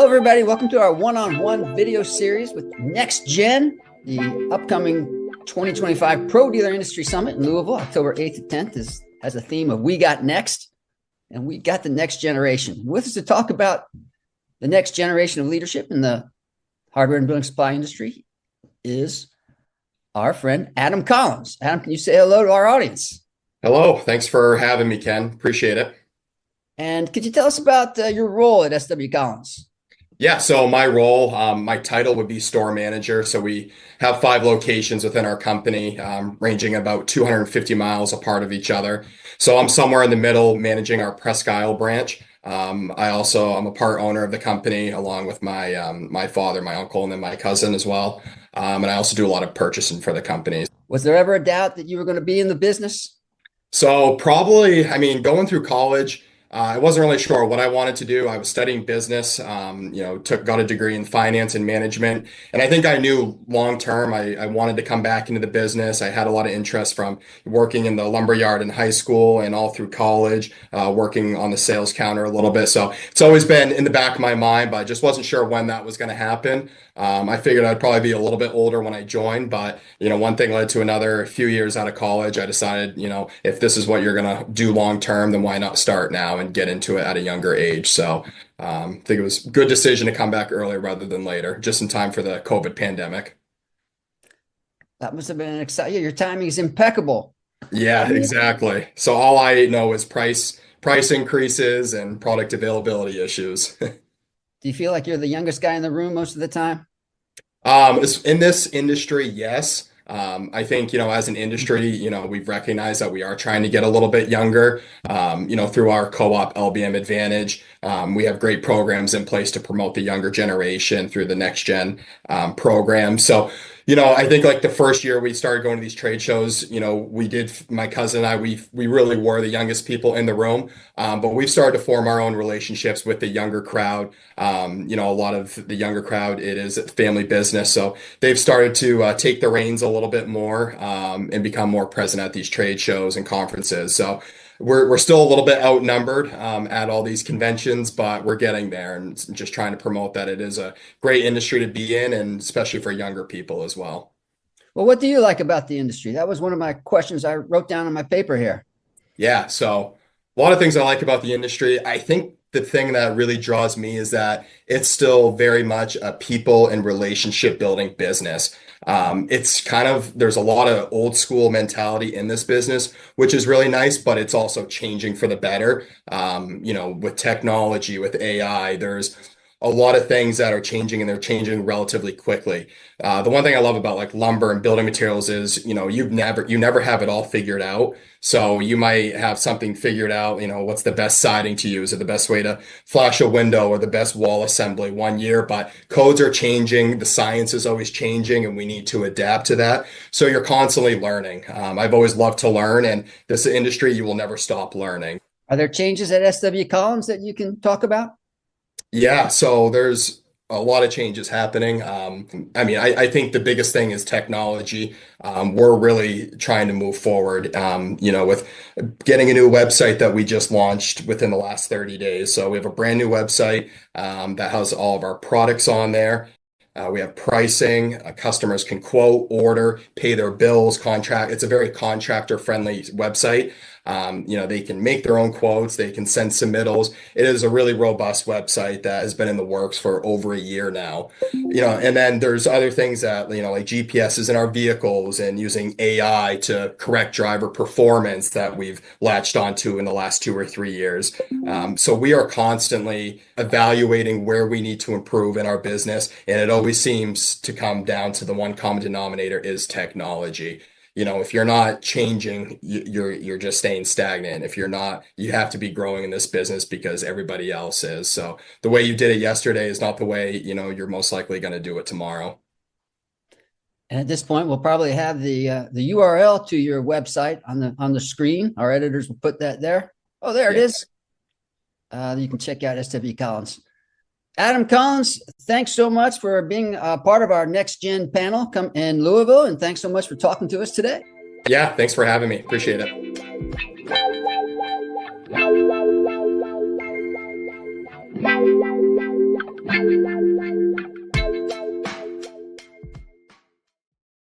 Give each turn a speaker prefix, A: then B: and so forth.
A: Hello, everybody. Welcome to our one-on-one video series with Next Gen, the upcoming 2025 Pro Dealer Industry Summit in Louisville, October 8th to 10th, has a theme of We Got Next, and we got the next generation. With us to talk about the next generation of leadership in the hardware and building supply industry is our friend Adam Collins. Adam, can you say hello to our audience?
B: Hello, thanks for having me, Ken. Appreciate it.
A: And could you tell us about your role at SW Collins?
B: Yeah, so my role, my title would be store manager. So we have 5 locations within our company, ranging about 250 miles apart of each other. So I'm somewhere in the middle managing our Presque Isle branch. I'm a part owner of the company along with my father, my uncle, and then my cousin as well. And I also do a lot of purchasing for the company.
A: Was there ever a doubt that you were going to be in the business?
B: So probably, going through college, I wasn't really sure what I wanted to do. I was studying business, got a degree in finance and management. And I think I knew long term I wanted to come back into the business. I had a lot of interest from working in the lumber yard in high school and all through college, working on the sales counter a little bit. So it's always been in the back of my mind, but I just wasn't sure when that was going to happen. I figured I'd probably be a little bit older when I joined, but one thing led to another. A few years out of college, I decided, if this is what you're going to do long term, then why not start now and get into it at a younger age. So I think it was a good decision to come back earlier rather than later, just in time for the COVID pandemic.
A: That must have been exciting. Your timing is impeccable.
B: Yeah, exactly. So all I know is price increases and product availability issues.
A: Do you feel like you're the youngest guy in the room most of the time?
B: In this industry, yes. I think, as an industry, we've recognized that we are trying to get a little bit younger, through our co-op LBM Advantage. We have great programs in place to promote the younger generation through the Next Gen program. So, I think like the first year we started going to these trade shows, my cousin and I, we really were the youngest people in the room. But we've started to form our own relationships with the younger crowd. A lot of the younger crowd, it is a family business. So they've started to take the reins a little bit more and become more present at these trade shows and conferences. So we're still a little bit outnumbered at all these conventions, but we're getting there and just trying to promote that it is a great industry to be in, and especially for younger people as well.
A: Well, what do you like about the industry? That was one of my questions I wrote down on my paper here.
B: Yeah, so a lot of things I like about the industry. I think the thing that really draws me is that it's still very much a people and relationship building business. There's a lot of old school mentality in this business, which is really nice, but it's also changing for the better. With technology, with AI, there's a lot of things that are changing, and they're changing relatively quickly. The one thing I love about like lumber and building materials is, you never have it all figured out. So you might have something figured out, what's the best siding to use or the best way to flash a window or the best wall assembly one year, but codes are changing, the science is always changing, and we need to adapt to that. So you're constantly learning. I've always loved to learn, and this industry, you will never stop learning.
A: Are there changes at SW Collins that you can talk about?
B: Yeah, so there's a lot of changes happening. I think the biggest thing is technology. We're really trying to move forward, with getting a new website that we just launched within the last 30 days. So we have a brand new website that has all of our products on there. We have pricing. Customers can quote, order, pay their bills, contract. It's a very contractor-friendly website. They can make their own quotes. They can send submittals. It is a really robust website that has been in the works for over a year now. And then there's other things that, like GPSs in our vehicles and using AI to correct driver performance that we've latched onto in the last 2 or 3 years. So we are constantly evaluating where we need to improve in our business. And it always seems to come down to the one common denominator is technology. If you're not changing, you're just staying stagnant. If you're not, you have to be growing in this business because everybody else is. So the way you did it yesterday is not the way, you're most likely going to do it tomorrow.
A: And at this point, we'll probably have the URL to your website on the screen. Our editors will put that there. Oh, there it is. You can check out SW Collins. Adam Collins, thanks so much for being a part of our Next Gen panel in Louisville, and thanks so much for talking to us today.
B: Yeah, thanks for having me. Appreciate it.
A: you.